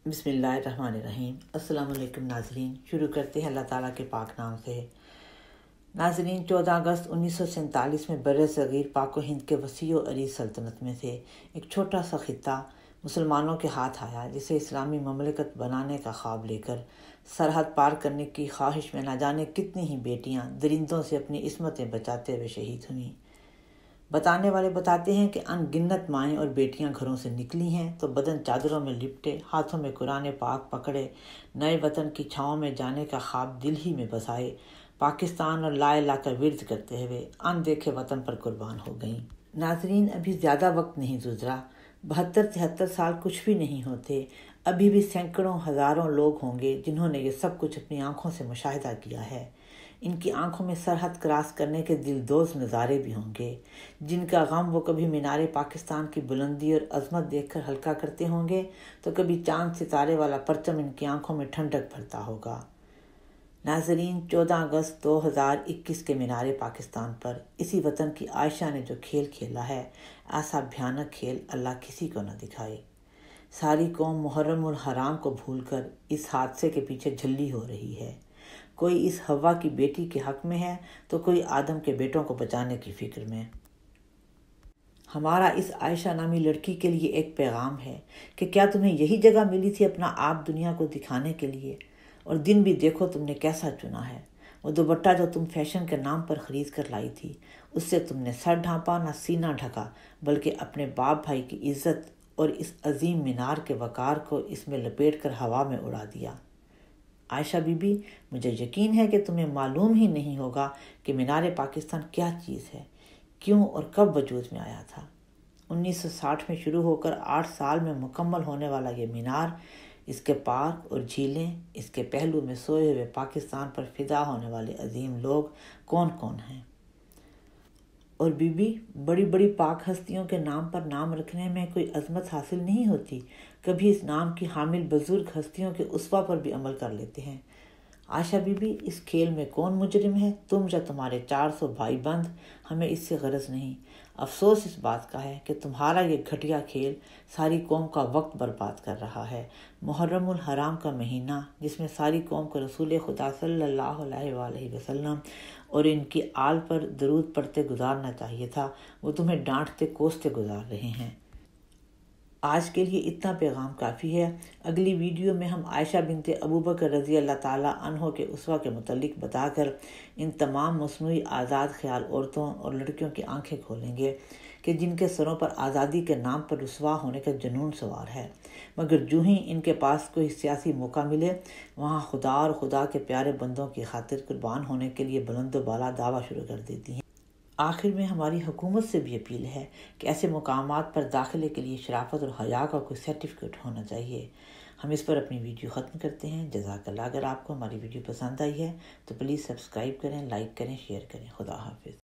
بسم اللہ الرحمن الرحیم۔ السلام علیکم ناظرین، شروع کرتے ہیں اللہ تعالیٰ کے پاک نام سے۔ ناظرین، 14 اگست 1947 میں بر صغیر پاک و ہند کے وسیع و عریض سلطنت میں سے ایک چھوٹا سا خطہ مسلمانوں کے ہاتھ آیا، جسے اسلامی مملکت بنانے کا خواب لے کر سرحد پار کرنے کی خواہش میں نہ جانے کتنی ہی بیٹیاں درندوں سے اپنی عصمتیں بچاتے ہوئے شہید ہوئیں۔ بتانے والے بتاتے ہیں کہ ان گنت مائیں اور بیٹیاں گھروں سے نکلی ہیں تو بدن چادروں میں لپٹے، ہاتھوں میں قرآن پاک پکڑے، نئے وطن کی چھاؤں میں جانے کا خواب دل ہی میں بسائے، پاکستان اور لا الہ کا ورد کرتے ہوئے ان دیکھے وطن پر قربان ہو گئیں۔ ناظرین، ابھی زیادہ وقت نہیں گزرا، 72-73 سال کچھ بھی نہیں ہوتے۔ ابھی بھی سینکڑوں ہزاروں لوگ ہوں گے جنہوں نے یہ سب کچھ اپنی آنکھوں سے مشاہدہ کیا ہے۔ ان کی آنکھوں میں سرحد کراس کرنے کے دلدوز نظارے بھی ہوں گے، جن کا غم وہ کبھی مینار پاکستان کی بلندی اور عظمت دیکھ کر ہلکا کرتے ہوں گے تو کبھی چاند ستارے والا پرچم ان کی آنکھوں میں ٹھنڈک بھرتا ہوگا۔ ناظرین، 14 اگست 2021 کے مینار پاکستان پر اسی وطن کی عائشہ نے جو کھیل کھیلا ہے، ایسا بھیانک کھیل اللہ کسی کو نہ دکھائے۔ ساری قوم محرم الحرام کو بھول کر اس حادثے کے پیچھے جھلی ہو رہی ہے۔ کوئی اس ہوا کی بیٹی کے حق میں ہے تو کوئی آدم کے بیٹوں کو بچانے کی فکر میں۔ ہمارا اس عائشہ نامی لڑکی کے لیے ایک پیغام ہے کہ کیا تمہیں یہی جگہ ملی تھی اپنا آپ دنیا کو دکھانے کے لیے؟ اور دن بھی دیکھو تم نے کیسا چنا ہے۔ وہ دوپٹہ جو تم فیشن کے نام پر خرید کر لائی تھی، اس سے تم نے سر ڈھانپا نہ سینہ ڈھکا، بلکہ اپنے باپ بھائی کی عزت اور اس عظیم مینار کے وقار کو اس میں لپیٹ کر ہوا میں اڑا دیا۔ عائشہ بی بی، مجھے یقین ہے کہ تمہیں معلوم ہی نہیں ہوگا کہ مینار پاکستان کیا چیز ہے، کیوں اور کب وجود میں آیا تھا۔ 1960 میں شروع ہو کر 8 سال میں مکمل ہونے والا یہ مینار، اس کے پارک اور جھیلیں، اس کے پہلو میں سوئے ہوئے پاکستان پر فدا ہونے والے عظیم لوگ کون کون ہیں؟ اور بی بی، بڑی بڑی پاک ہستیوں کے نام پر نام رکھنے میں کوئی عظمت حاصل نہیں ہوتی، کبھی اس نام کی حامل بزرگ ہستیوں کے اسوہ پر بھی عمل کر لیتے ہیں۔ عائشہ بی بی، اس کھیل میں کون مجرم ہے، تم یا تمہارے 400 بھائی بند؟ ہمیں اس سے غرض نہیں۔ افسوس اس بات کا ہے کہ تمہارا یہ گھٹیا کھیل ساری قوم کا وقت برباد کر رہا ہے۔ محرم الحرام کا مہینہ، جس میں ساری قوم کو رسول خدا صلی اللہ علیہ وآلہ وسلم اور ان کی آل پر درود پڑھتے گزارنا چاہیے تھا، وہ تمہیں ڈانٹتے کوستے گزار رہے ہیں۔ آج کے لیے اتنا پیغام کافی ہے۔ اگلی ویڈیو میں ہم عائشہ بنت ابوبکر رضی اللہ تعالیٰ عنہ کے اسوہ کے متعلق بتا کر ان تمام مصنوعی آزاد خیال عورتوں اور لڑکیوں کی آنکھیں کھولیں گے کہ جن کے سروں پر آزادی کے نام پر رسوا ہونے کا جنون سوار ہے، مگر جو ہی ان کے پاس کوئی سیاسی موقع ملے، وہاں خدا اور خدا کے پیارے بندوں کی خاطر قربان ہونے کے لیے بلند و بالا دعویٰ شروع کر دیتی ہیں۔ آخر میں ہماری حکومت سے بھی اپیل ہے کہ ایسے مقامات پر داخلے کے لیے شرافت اور حیا کا کوئی سرٹیفکیٹ ہونا چاہیے۔ ہم اس پر اپنی ویڈیو ختم کرتے ہیں۔ جزاک اللہ۔ اگر آپ کو ہماری ویڈیو پسند آئی ہے تو پلیز سبسکرائب کریں، لائک کریں، شیئر کریں۔ خدا حافظ۔